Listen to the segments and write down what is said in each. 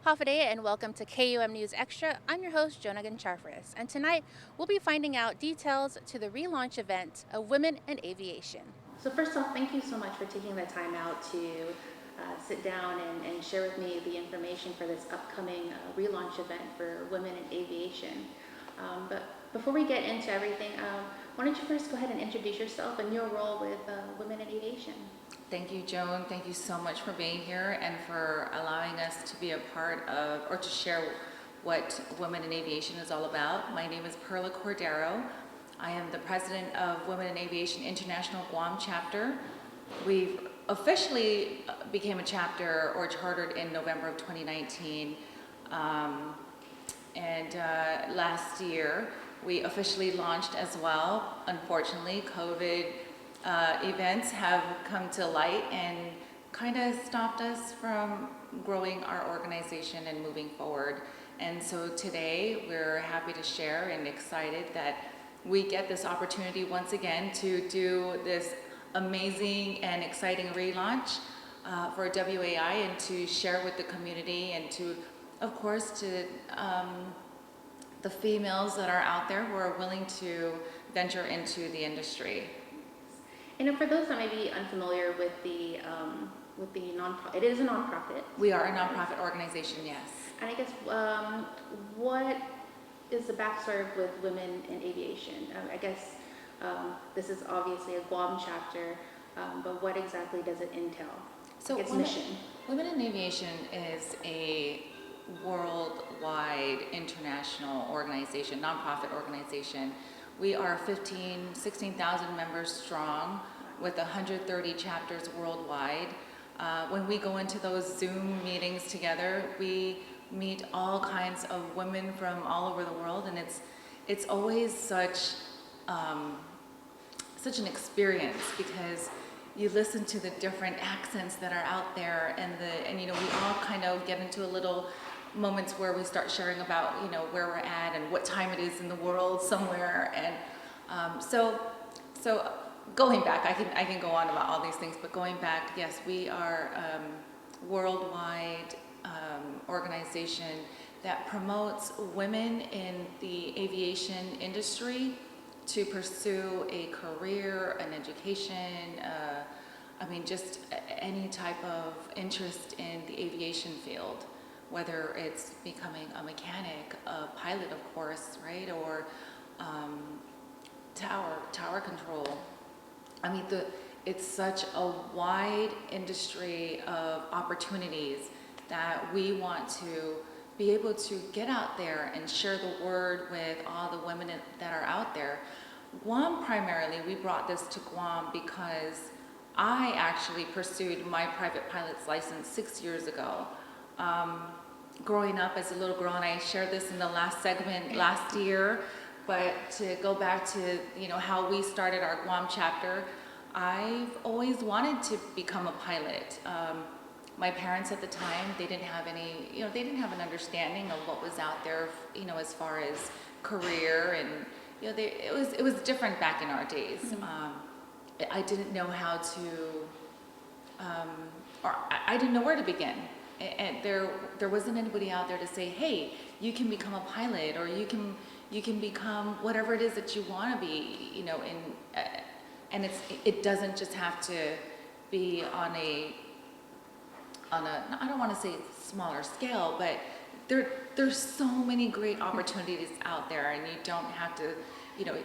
Hafide, and welcome to KUM News Extra. I'm your host, Joan Aguon Charfaurous, and tonight we'll be finding out details to the relaunch event of Women in Aviation. So first off, thank you so much for taking the time out to sit down and share with me the information for this upcoming relaunch event for Women in Aviation. But before we get into everything, why don't you first go ahead and introduce yourself and your role with Women in Aviation? Thank you, Joan. Thank you so much for being here and for allowing us to be a part of, or to share what Women in Aviation is all about. My name is Perla Cordero. I am the president of Women in Aviation International Guam chapter. We've officially became a chapter or chartered in November of 2019. Last year, we officially launched as well. Unfortunately, COVID events have come to light and kind of stopped us from growing our organization and moving forward. And so today we're happy to share and excited that we get this opportunity once again to do this amazing and exciting relaunch for WAI and to share with the community and to, of course, to the females that are out there who are willing to venture into the industry. And for those that may be unfamiliar with the nonprofit, it is a nonprofit. We are a nonprofit organization, yes. And I guess what is the backstory with Women in Aviation? I guess this is obviously a Guam chapter, but what exactly does it entail? So its mission. Women in Aviation is a worldwide international organization, nonprofit organization. We are 16,000 members strong with 130 chapters worldwide. When we go into those Zoom meetings together, we meet all kinds of women from all over the world, and it's always such an experience because you listen to the different accents that are out there, and you know, we all kind of get into a little moments where we start sharing about, you know, where we're at and what time it is in the world somewhere. And so going back, I can go on about all these things, but going back, yes, we are worldwide organization that promotes women in the aviation industry to pursue a career, an education, just any type of interest in the aviation field, whether it's becoming a mechanic, a pilot, of course, right, or tower control. It's such a wide industry of opportunities that we want to be able to get out there and share the word with all the women that are out there. Guam primarily, we brought this to Guam because I actually pursued my private pilot's license 6 years ago. Growing up as a little girl, and I shared this in the last segment last year, but to go back to, you know, how we started our Guam chapter, I've always wanted to become a pilot. My parents at the time, they didn't have an understanding of what was out there, you know, as far as career, and you know, it was different back in our days. Mm-hmm. I didn't know how to, or I didn't know where to begin. And there wasn't anybody out there to say, hey, you can become a pilot, or you can become whatever it is that you want to be, you know, and it doesn't just have to be on a I don't want to say smaller scale, but there's so many great opportunities out there, and you don't have to, you know,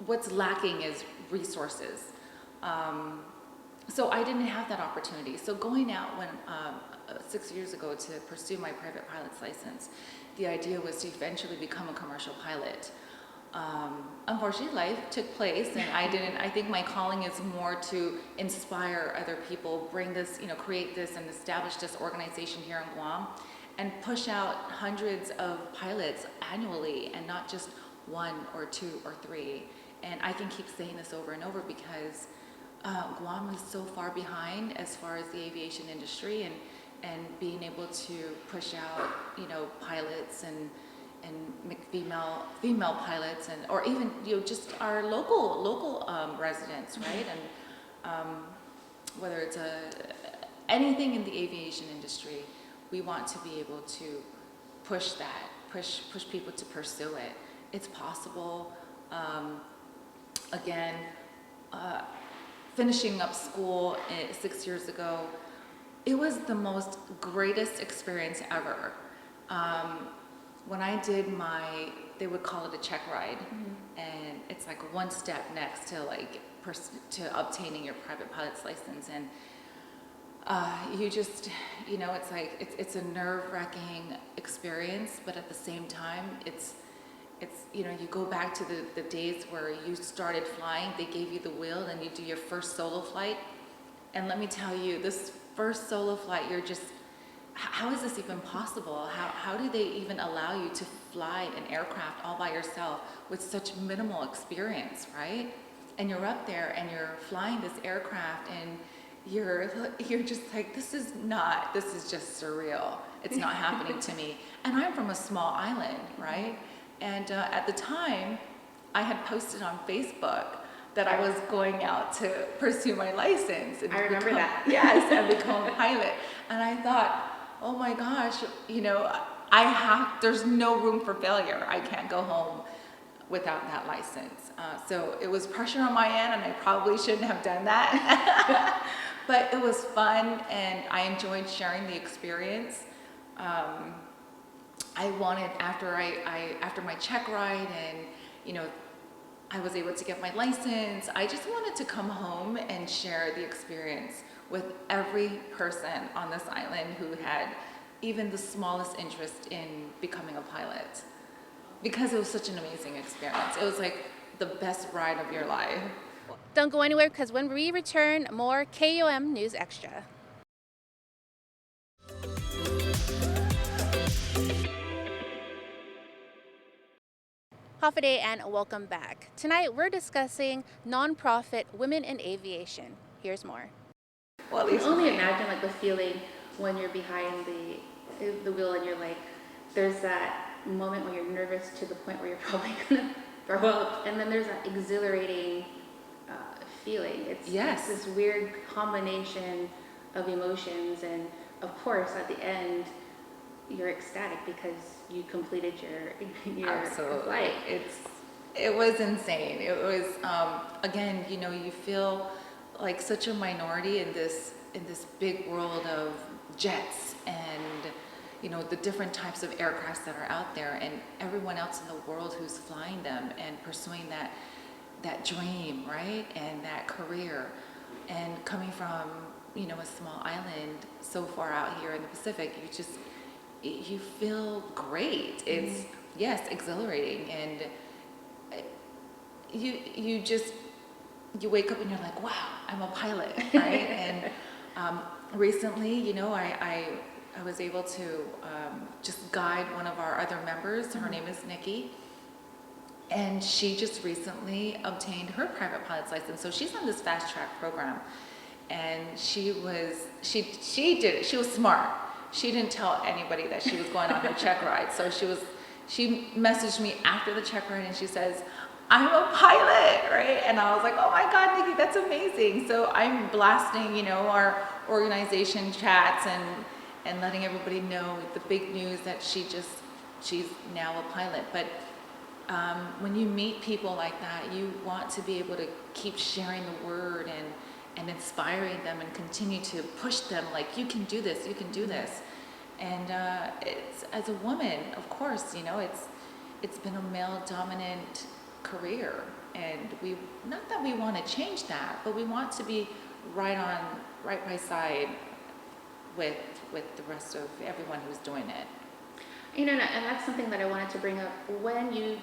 what's lacking is resources. So I didn't have that opportunity. So going out when 6 years ago to pursue my private pilot's license, the idea was to eventually become a commercial pilot. Unfortunately, life took place, and I think my calling is more to inspire other people, bring this, you know, create this and establish this organization here in Guam, and push out hundreds of pilots annually, and not just one or two or three. And I can keep saying this over and over because Guam is so far behind as far as the aviation industry, and being able to push out, you know, pilots and female pilots, and or even, you know, just our local residents, right? And whether it's anything in the aviation industry, we want to be able to push that, push people to pursue it. It's possible. Again, finishing up school 6 years ago, it was the most greatest experience ever. When I did they would call it a check ride, and it's like one step next to to obtaining your private pilot's license, and you just, it's like it's a nerve-wracking experience, but at the same time, it's you go back to the days where you started flying. They gave you the wheel, and you do your first solo flight, and let me tell you, this first solo flight, you're just, how is this even possible? How do they even allow you to fly an aircraft all by yourself with such minimal experience, right? And you're up there and you're flying this aircraft, and you're just like, this is just surreal. It's not happening to me. And I'm from a small island, right? And at the time, I had posted on Facebook that I was going out to pursue my license. And I remember that. Yes, and become a pilot. And I thought, oh my gosh, there's no room for failure. I can't go home without that license. So it was pressure on my end, and I probably shouldn't have done that. But it was fun, and I enjoyed sharing the experience. I wanted, after my check ride, and I was able to get my license, I just wanted to come home and share the experience with every person on this island who had even the smallest interest in becoming a pilot, because it was such an amazing experience. It was like the best ride of your life. Don't go anywhere, because when we return, more KUM News Extra. Hafa and welcome back. Tonight we're discussing nonprofit Women in Aviation. Here's more. Well, at I can least only imagine the feeling when you're behind the wheel and you're like, there's that moment when you're nervous to the point where you're probably gonna throw up, and then there's that exhilarating feeling. It's this weird combination of emotions, and of course at the end you're ecstatic because you completed your Absolutely. flight. It was insane. It was again, you feel like such a minority in this big world of jets and the different types of aircrafts that are out there, and everyone else in the world who's flying them and pursuing that dream, right, and that career, and coming from a small island so far out here in the Pacific, you feel great. It's yes, exhilarating, and you wake up and you're like, wow, I'm a pilot, right? And recently, I was able to just guide one of our other members. Her name is Nikki, and she just recently obtained her private pilot's license. So she's on this fast track program, and she did it. She was smart. She didn't tell anybody that she was going on her check ride. So she messaged me after the check ride, and she says, I'm a pilot, right? And I was like, oh my God, Nikki, that's amazing. So I'm blasting, our organization chats and letting everybody know the big news that she's now a pilot. But when you meet people like that, you want to be able to keep sharing the word and inspiring them and continue to push them, like, you can do this, you can do this. And it's, as a woman, of course, it's been a male-dominant career, and not that we want to change that, but we want to be right by side with the rest of everyone who's doing it. And that's something that I wanted to bring up. When you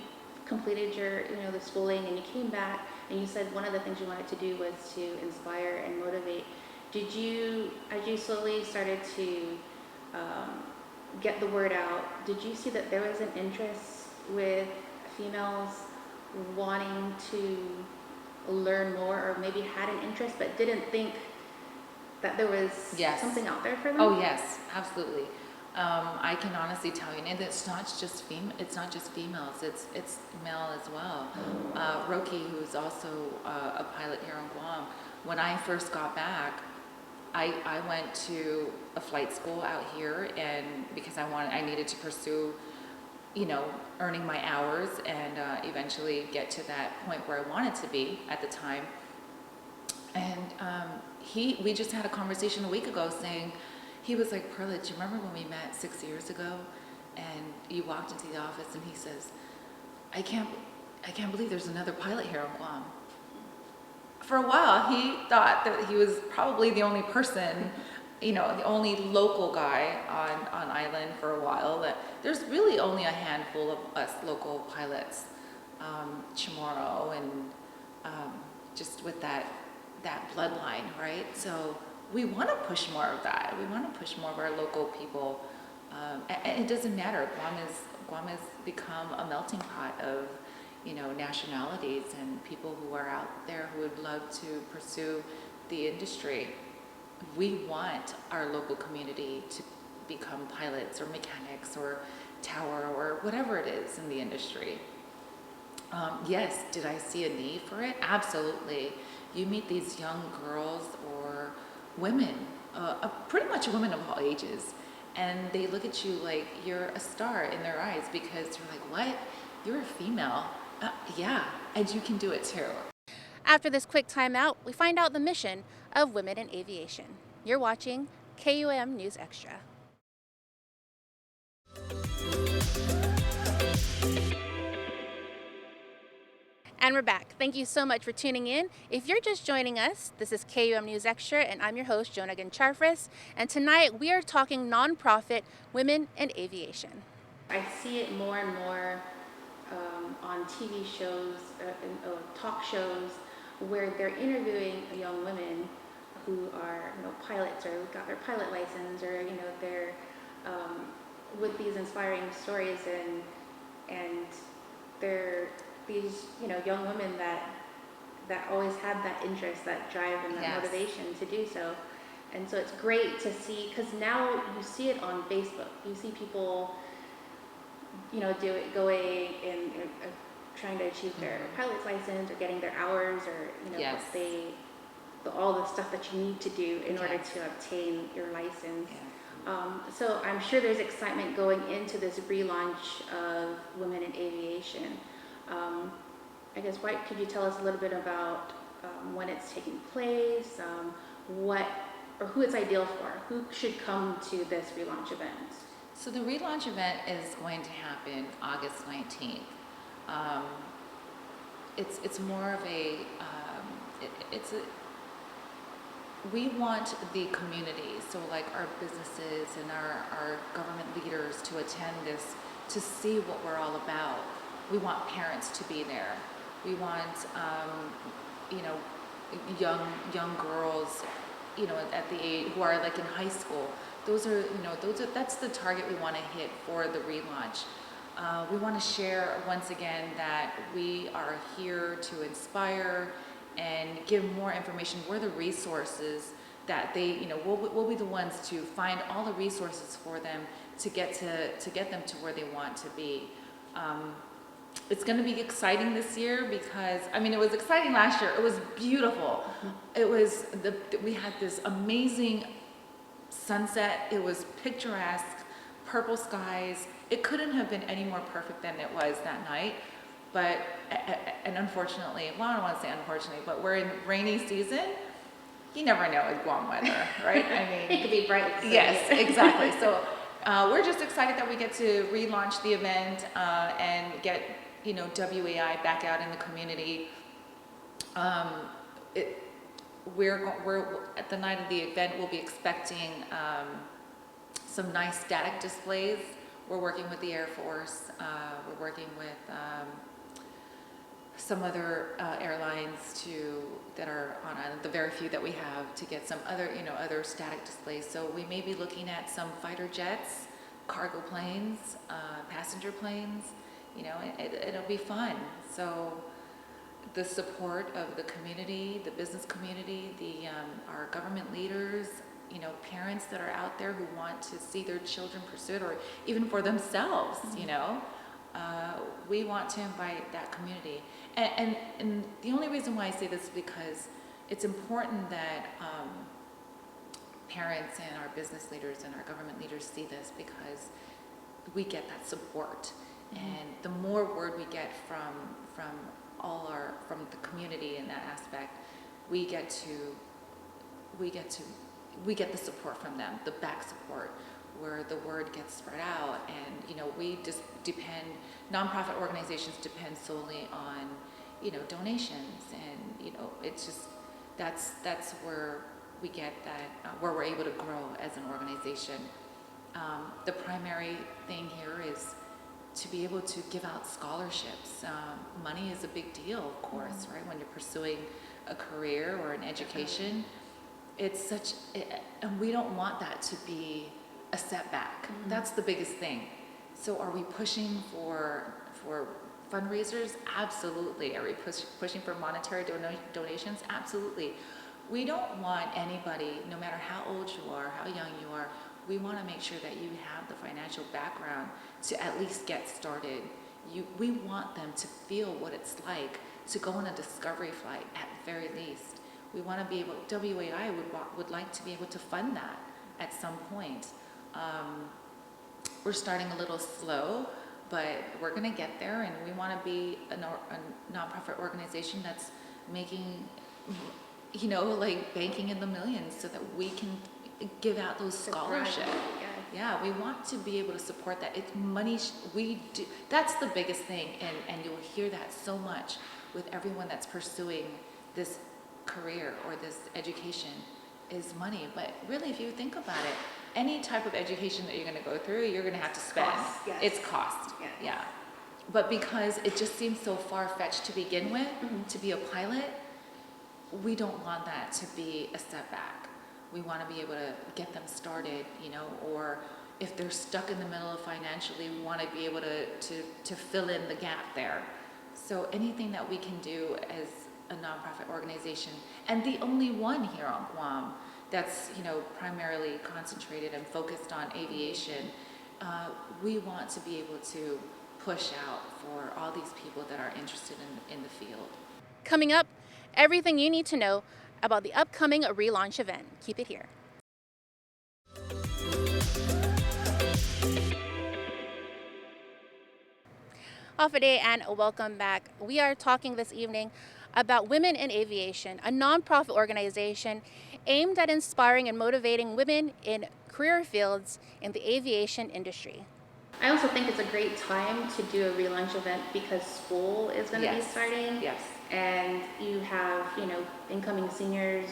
completed your the schooling and you came back and you said one of the things you wanted to do was to inspire and motivate, did you, as you slowly started to get the word out, did you see that there was an interest with females wanting to learn more, or maybe had an interest but didn't think that there was something out there for them? Oh yes, absolutely. I can honestly tell you, and it's not just females, it's male as well. Roki, who's also a pilot here on Guam, when I first got back, I went to a flight school out here, and because I needed to pursue, earning my hours and eventually get to that point where I wanted to be at the time. And we just had a conversation a week ago saying, he was like, Perla, do you remember when we met 6 years ago and you walked into the office and he says, I can't believe there's another pilot here on Guam. For a while, he thought that he was probably the only person, the only local guy on island for a while. That there's really only a handful of us local pilots, Chamorro, and just with that bloodline, right? So we want to push more of that. We want to push more of our local people. And it doesn't matter. Guam has become a melting pot of nationalities and people who are out there who would love to pursue the industry. We want our local community to become pilots or mechanics or tower or whatever it is in the industry. Yes, did I see a need for it? Absolutely. You meet these young girls or women, pretty much women of all ages, and they look at you like you're a star in their eyes because you're like, what? You're a female? Yeah, and you can do it too. After this quick timeout, we find out the mission of Women in Aviation. You're watching KUM News Extra. And we're back. Thank you so much for tuning in. If you're just joining us, this is KUM News Extra, and I'm your host, Joan Aguon Charfaurous. And tonight we are talking nonprofit Women in Aviation. I see it more and more on TV shows, talk shows, where they're interviewing young women who are, pilots or got their pilot license, or they're with these inspiring stories, and they're these young women that always had that interest, that drive, and that Yes. motivation to do so. And so it's great to see, because now you see it on Facebook. You see people going and trying to achieve their pilot's license, or getting their hours, or Yes. all the stuff that you need to do in order to obtain your license. So I'm sure there's excitement going into this relaunch of Women in Aviation. I guess, could you tell us a little bit about when it's taking place, who it's ideal for, who should come to this relaunch event? So the relaunch event is going to happen August 19th. It's more of we want the community, so like our businesses and our government leaders to attend this, to see what we're all about. We want parents to be there. We want, young girls, at the age who are like in high school. That's the target we want to hit for the relaunch. We want to share once again that we are here to inspire and give more information. We're the resources that we'll be the ones to find all the resources for them to get them to where they want to be. It's going to be exciting this year because, it was exciting last year. It was beautiful. It was we had this amazing sunset. It was picturesque, purple skies. It couldn't have been any more perfect than it was that night. But, and unfortunately, well, I don't want to say unfortunately, but we're in rainy season. You never know with Guam weather, right? It could be bright. Yes, exactly. So we're just excited that we get to relaunch the event and get WAI back out in the community. We're at the night of the event, we'll be expecting some nice static displays. We're working with the Air Force. We're working with some other airlines that are on island, the very few that we have, to get some other static displays. So we may be looking at some fighter jets, cargo planes, passenger planes. It'll be fun. So the support of the community, the business community, our government leaders, parents that are out there who want to see their children pursue it, or even for themselves, we want to invite that community. And the only reason why I say this is because it's important that parents and our business leaders and our government leaders see this, because we get that support. And the more word we get from the community in that aspect, we get the support from them, the back support, where the word gets spread out. And we just depend, nonprofit organizations depend solely on donations, and it's just that's where we get that, where we're able to grow as an organization. The primary thing here is to be able to give out scholarships. Money is a big deal, of course, right? When you're pursuing a career or an education, and we don't want that to be a setback. That's the biggest thing. So are we pushing for fundraisers? Absolutely. Are we pushing for monetary donations? Absolutely. We don't want anybody, no matter how old you are, how young you are, we want to make sure that you have the financial background to at least get started. We want them to feel what it's like to go on a discovery flight at the very least. We want to be able, WAI would like to be able to fund that at some point. We're starting a little slow, but we're going to get there, and we want to be a nonprofit organization that's making, like banking in the millions, so that we can give out those scholarships. Yeah, we want to be able to support that. It's money. That's the biggest thing, and you'll hear that so much with everyone that's pursuing this career or this education, is money. But really, if you think about it, any type of education that you're going to go through, you're going to have to spend. Cost, yes. It's cost. Yeah. But because it just seems so far-fetched to begin with, to be a pilot, we don't want that to be a setback. We want to be able to get them started, or if they're stuck in the middle financially, we want to be able to fill in the gap there. So anything that we can do as a nonprofit organization, and the only one here on Guam that's primarily concentrated and focused on aviation, we want to be able to push out for all these people that are interested in the field. Coming up, everything you need to know about the upcoming relaunch event. Keep it here. Off a day, and welcome back. We are talking this evening about Women in Aviation, a nonprofit organization aimed at inspiring and motivating women in career fields in the aviation industry. I also think it's a great time to do a relaunch event because school is going to be starting. Yes. And you have, incoming seniors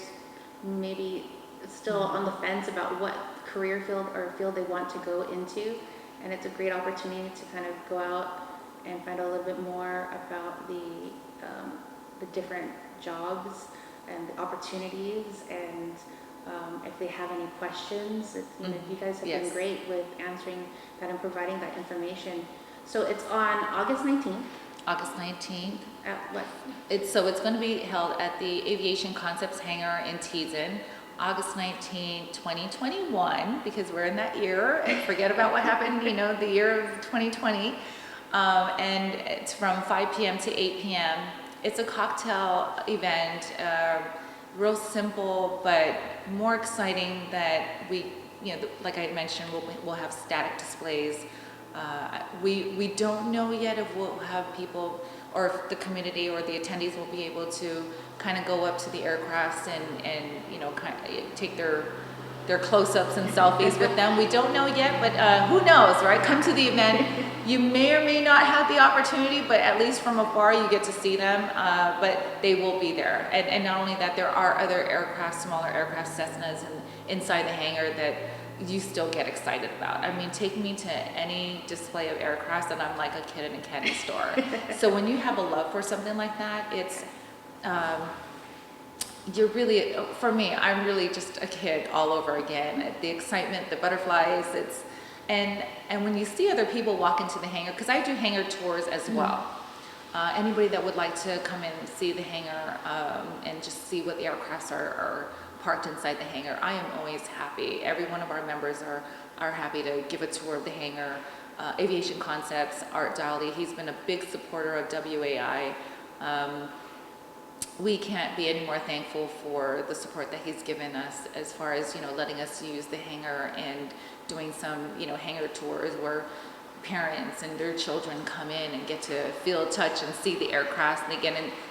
maybe still on the fence about what career field or field they want to go into. And it's a great opportunity to kind of go out and find out a little bit more about the different jobs and the opportunities, and if they have any questions. You guys have been great with answering that and providing that information. So it's on August 19th. August 19th. At what? It's going to be held at the Aviation Concepts Hangar in Teason, August 19, 2021, because we're in that year, and forget about what happened, the year of 2020. And it's from 5 p.m. to 8 p.m. It's a cocktail event, real simple, but more exciting that we, like I mentioned, we'll have static displays. We don't know yet if we'll have people, or if the community or the attendees will be able to kind of go up to the aircrafts and kind of take their close-ups and selfies with them. We don't know yet, but who knows, right? Come to the event. You may or may not have the opportunity, but at least from afar you get to see them, but they will be there. And not only that, there are other aircraft, smaller aircraft, Cessnas inside the hangar that you still get excited about. I mean, take me to any display of aircraft and I'm like a kid in a candy store. So when you have a love for something like that, it's, you're really, for me, I'm really just a kid all over again. The excitement, the butterflies, and when you see other people walk into the hangar, because I do hangar tours as well. Anybody that would like to come in and see the hangar and just see what the aircrafts are parked inside the hangar, I am always happy. Every one of our members are happy to give a tour of the hangar. Aviation Concepts, Art Dowley, he's been a big supporter of WAI. we can't be any more thankful for the support that he's given us as far as, letting us use the hangar and doing some, hangar tours where parents and their children come in and get to feel, touch, and see the aircraft. And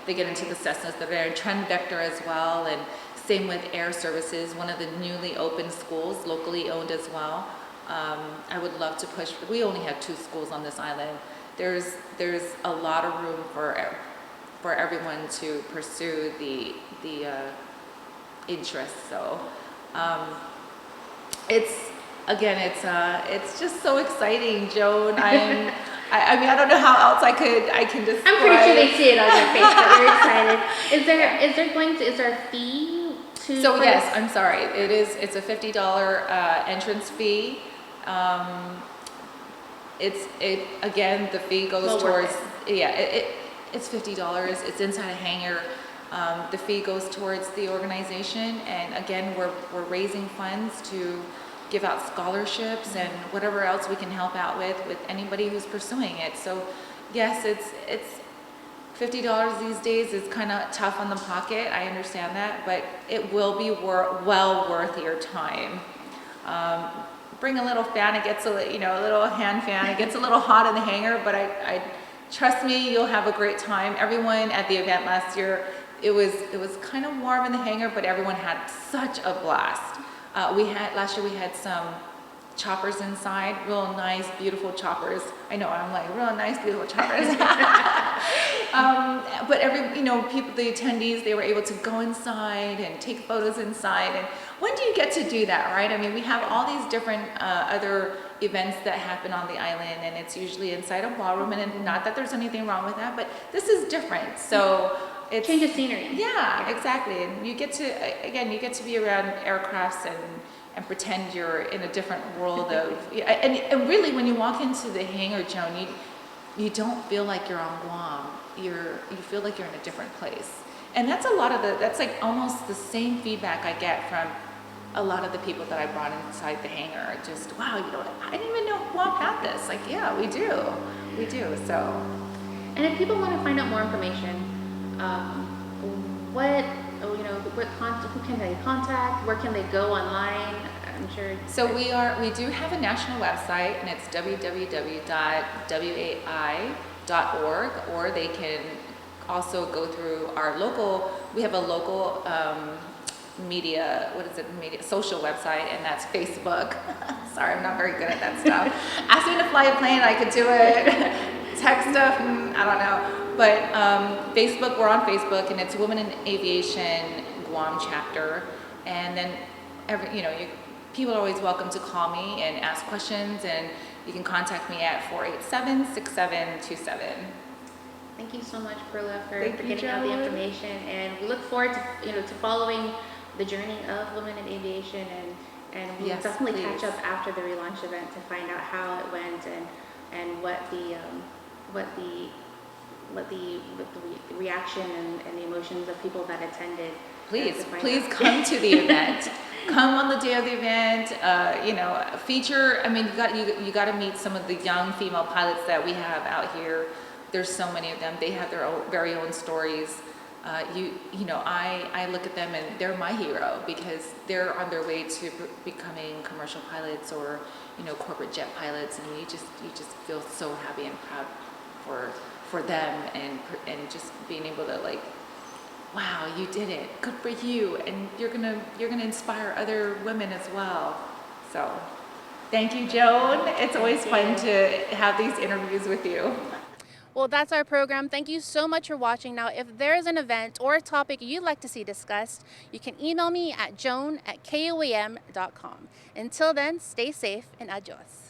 they get into the Cessnas that are in Trend Vector as well, and same with Air Services, one of the newly opened schools, locally owned as well. I would love to push. We only have 2 schools on this island. There's a lot of room for everyone to pursue the interest. So it's just so exciting, Joan. I mean, I don't know how else I can describe. I'm pretty sure they see it on your face that you're excited. Is there a fee to? So yes, I'm sorry. It's a $50 entrance fee. Again, the fee goes towards, it's $50. It's inside a hangar. The fee goes towards the organization, and again, we're raising funds to give out scholarships and whatever else we can help out with anybody who's pursuing it. So yes, it's $50 these days is kind of tough on the pocket. I understand that, but it will be well worth your time. Bring a little fan. It gets a little hand fan. It gets a little hot in the hangar, but I trust me, you'll have a great time. Everyone at the event last year, it was kind of warm in the hangar, but everyone had such a blast. Last year we had some choppers inside, real nice, beautiful choppers. I know, I'm like, real nice, beautiful choppers. But people, the attendees, they were able to go inside and take photos inside. And when do you get to do that, right? I mean, we have all these different other events that happen on the island, and it's usually inside a ballroom, and not that there's anything wrong with that, but this is different. So it's change of scenery. Yeah, exactly. And you get to be around aircrafts and pretend you're in a different world of, and really when you walk into the hangar, Joan, you don't feel like you're on Guam. You feel like you're in a different place. And that's that's like almost the same feedback I get from a lot of the people that I brought inside the hangar. Just, wow, I didn't even know Guam had this. Like, yeah, we do. So. And if people want to find out more information, who can they contact? Where can they go online? I'm sure. So we do have a national website, and it's www.wai.org, or they can also go through our local. We have a local social website, and that's Facebook. Sorry, I'm not very good at that stuff. Ask me to fly a plane, I could do it. Tech stuff, I don't know. But Facebook, we're on Facebook, and it's Women in Aviation Guam chapter. And then people are always welcome to call me and ask questions, and you can contact me at 487-6727. Thank you so much, Perla, for getting all the information, and we look forward to following the journey of Women in Aviation, and we'll definitely catch up after the relaunch event to find out how it went and what the reaction and the emotions of people that attended. Please come to the event. Come on the day of the event. Feature. I mean, you got to meet some of the young female pilots that we have out here. There's so many of them. They have their very own stories. I look at them and they're my hero, because they're on their way to becoming commercial pilots or corporate jet pilots, and you just feel so happy and proud for them, and just being able to, like, wow, you did it, good for you, and you're gonna inspire other women as well. So thank you, Joan. It's always fun to have these interviews with you. Well, that's our program. Thank you so much for watching. Now, if there is an event or a topic you'd like to see discussed, you can email me at joan@koam.com. Until then, stay safe and adios.